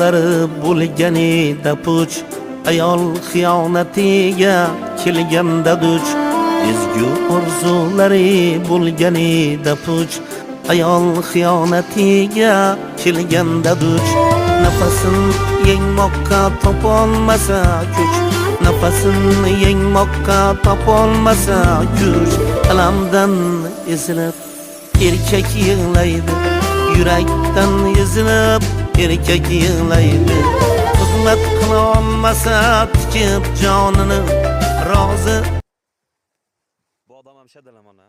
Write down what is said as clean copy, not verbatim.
orzulari bo'lganida puch, ayol xiyonatiga kelganda duch. Ezgu orzulari bo'lganida puch, ayol xiyonatiga kelganda duch. Nafasin yengmoqqa topolmasa kuch, nafasin yengmoqqa topolmasa kuch. Alamdan ezilib erkak yig'laydi, yurakdan ezilib erkak yig'laydi. Xizmat qila olmasa tikib jonini rozi. Bu odam ham shadalamona.